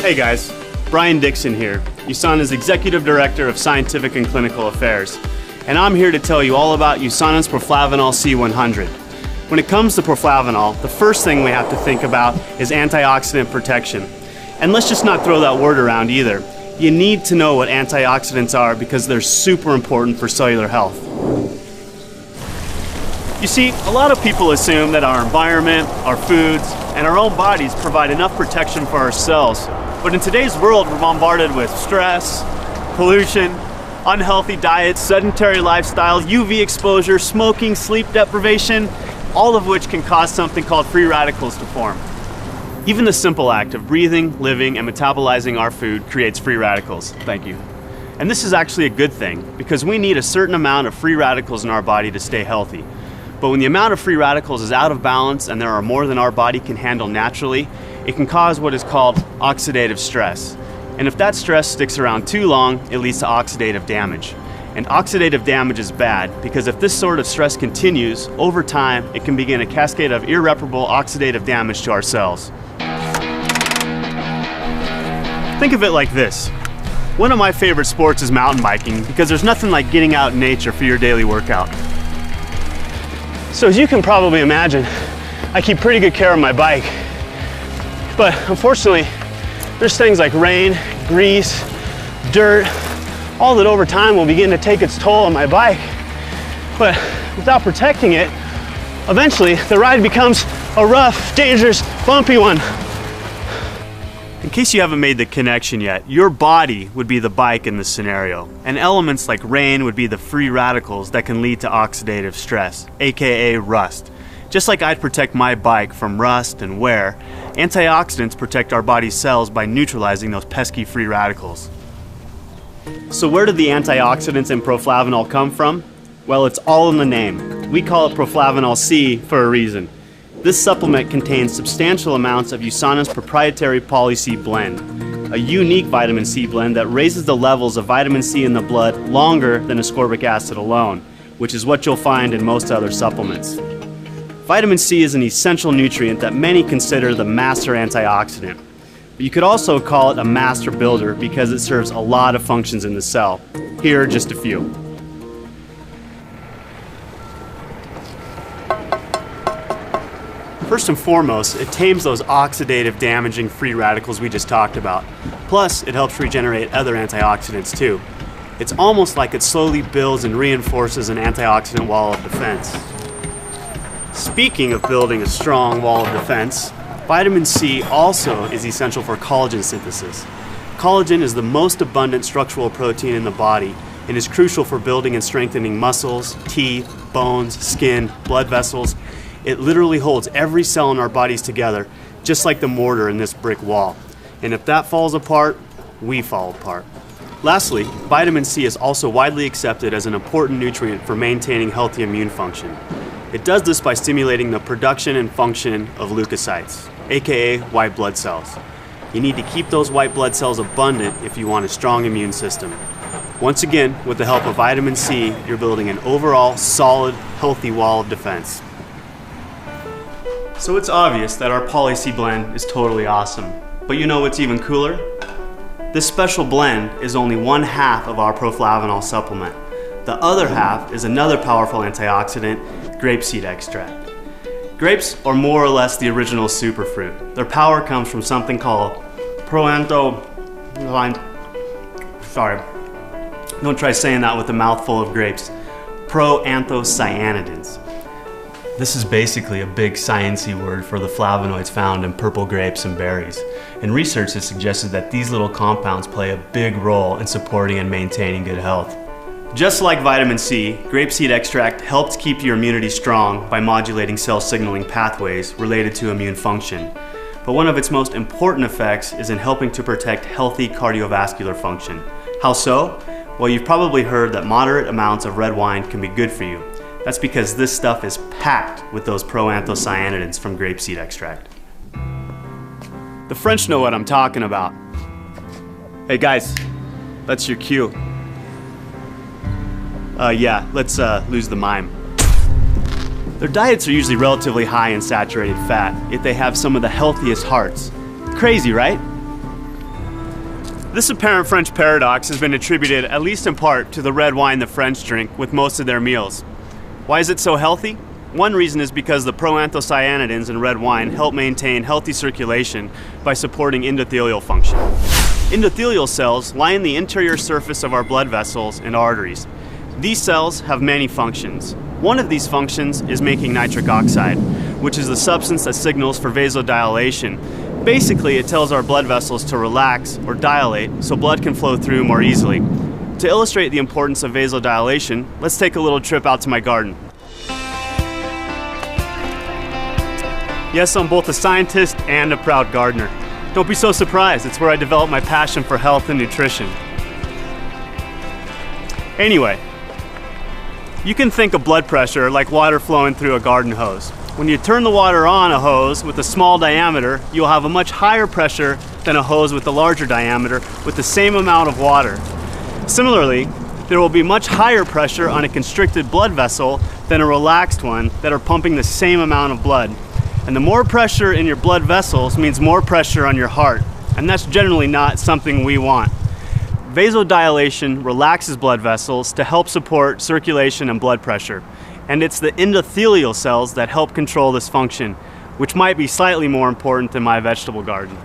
Hey guys, Brian Dixon here, USANA's Executive Director of Scientific and Clinical Affairs, and I'm here to tell you all about USANA's Proflavanol C100. When it comes to Proflavanol, the first thing we have to think about is antioxidant protection. And let's just not throw that word around either. You need to know what antioxidants are because they're super important for cellular health. You see, a lot of people assume that our environment, our foods, and our own bodies provide enough protection for our cells. But in today's world, we're bombarded with stress, pollution, unhealthy diets, sedentary lifestyles, UV exposure, smoking, sleep deprivation, all of which can cause something called free radicals to form. Even the simple act of breathing, living, and metabolizing our food creates free radicals. Thank you. And this is actually a good thing because we need a certain amount of free radicals in our body to stay healthy. But when the amount of free radicals is out of balance and there are more than our body can handle naturally, it can cause what is called oxidative stress. And if that stress sticks around too long, it leads to oxidative damage. And oxidative damage is bad because if this sort of stress continues, over time, it can begin a cascade of irreparable oxidative damage to our cells. Think of it like this. One of my favorite sports is mountain biking because there's nothing like getting out in nature for your daily workout. So as you can probably imagine, I keep pretty good care of my bike. But unfortunately, there's things like rain, grease, dirt, all that over time will begin to take its toll on my bike. But without protecting it, eventually the ride becomes a rough, dangerous, bumpy one. In case you haven't made the connection yet, your body would be the bike in this scenario, and elements like rain would be the free radicals that can lead to oxidative stress, aka rust. Just like I'd protect my bike from rust and wear, antioxidants protect our body's cells by neutralizing those pesky free radicals. So where did the antioxidants in Proflavanol come from? Well, it's all in the name. We call it Proflavanol C for a reason. This supplement contains substantial amounts of USANA's proprietary Poly C blend, a unique vitamin C blend that raises the levels of vitamin C in the blood longer than ascorbic acid alone, which is what you'll find in most other supplements. Vitamin C is an essential nutrient that many consider the master antioxidant. But you could also call it a master builder because it serves a lot of functions in the cell. Here are just a few. First and foremost, it tames those oxidative damaging free radicals we just talked about. Plus, it helps regenerate other antioxidants too. It's almost like it slowly builds and reinforces an antioxidant wall of defense. Speaking of building a strong wall of defense, vitamin C also is essential for collagen synthesis. Collagen is the most abundant structural protein in the body and is crucial for building and strengthening muscles, teeth, bones, skin, blood vessels. It literally holds every cell in our bodies together, just like the mortar in this brick wall. And if that falls apart, we fall apart. Lastly, vitamin C is also widely accepted as an important nutrient for maintaining healthy immune function. It does this by stimulating the production and function of leukocytes, aka white blood cells. You need to keep those white blood cells abundant if you want a strong immune system. Once again, with the help of vitamin C, you're building an overall solid, healthy wall of defense. So it's obvious that our Poly C blend is totally awesome. But you know what's even cooler? This special blend is only one half of our Proflavanol supplement. The other half is another powerful antioxidant, grapeseed extract. Grapes are more or less the original superfruit. Their power comes from something called don't try saying that with a mouthful of grapes. Proanthocyanidins. This is basically a big sciencey word for the flavonoids found in purple grapes and berries. And research has suggested that these little compounds play a big role in supporting and maintaining good health. Just like vitamin C, grapeseed extract helps keep your immunity strong by modulating cell signaling pathways related to immune function. But one of its most important effects is in helping to protect healthy cardiovascular function. How so? Well, you've probably heard that moderate amounts of red wine can be good for you. That's because this stuff is packed with those proanthocyanidins from grapeseed extract. The French know what I'm talking about. Hey guys, that's your cue. Yeah, let's lose the mime. Their diets are usually relatively high in saturated fat, yet they have some of the healthiest hearts. Crazy, right? This apparent French paradox has been attributed, at least in part, to the red wine the French drink with most of their meals. Why is it so healthy? One reason is because the proanthocyanidins in red wine help maintain healthy circulation by supporting endothelial function. Endothelial cells lie in the interior surface of our blood vessels and arteries. These cells have many functions. One of these functions is making nitric oxide, which is the substance that signals for vasodilation. Basically, it tells our blood vessels to relax or dilate so blood can flow through more easily. To illustrate the importance of vasodilation, let's take a little trip out to my garden. Yes, I'm both a scientist and a proud gardener. Don't be so surprised, it's where I developed my passion for health and nutrition. Anyway, you can think of blood pressure like water flowing through a garden hose. When you turn the water on a hose with a small diameter, you'll have a much higher pressure than a hose with a larger diameter with the same amount of water. Similarly, there will be much higher pressure on a constricted blood vessel than a relaxed one that are pumping the same amount of blood. And the more pressure in your blood vessels means more pressure on your heart, and that's generally not something we want. Vasodilation relaxes blood vessels to help support circulation and blood pressure. And it's the endothelial cells that help control this function, which might be slightly more important than my vegetable garden.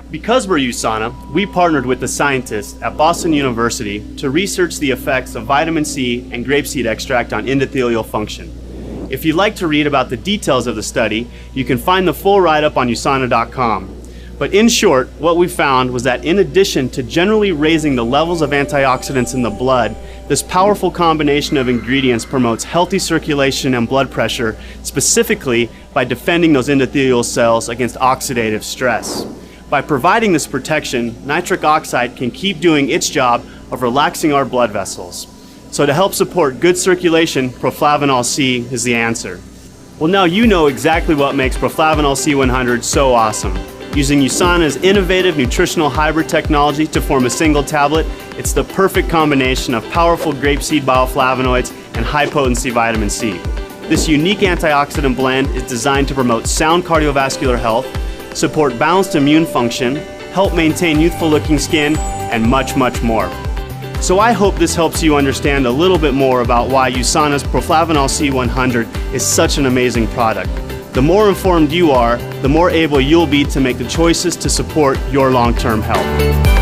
Because we're USANA, we partnered with the scientists at Boston University to research the effects of vitamin C and grapeseed extract on endothelial function. If you'd like to read about the details of the study, you can find the full write-up on USANA.com. But in short, what we found was that in addition to generally raising the levels of antioxidants in the blood, this powerful combination of ingredients promotes healthy circulation and blood pressure, specifically by defending those endothelial cells against oxidative stress. By providing this protection, nitric oxide can keep doing its job of relaxing our blood vessels. So to help support good circulation, Proflavanol C is the answer. Well, now you know exactly what makes Proflavanol C100 so awesome. Using USANA's innovative nutritional hybrid technology to form a single tablet, it's the perfect combination of powerful grapeseed bioflavonoids and high-potency vitamin C. This unique antioxidant blend is designed to promote sound cardiovascular health, support balanced immune function, help maintain youthful-looking skin, and much, much more. So I hope this helps you understand a little bit more about why USANA's Proflavanol C100 is such an amazing product. The more informed you are, the more able you'll be to make the choices to support your long-term health.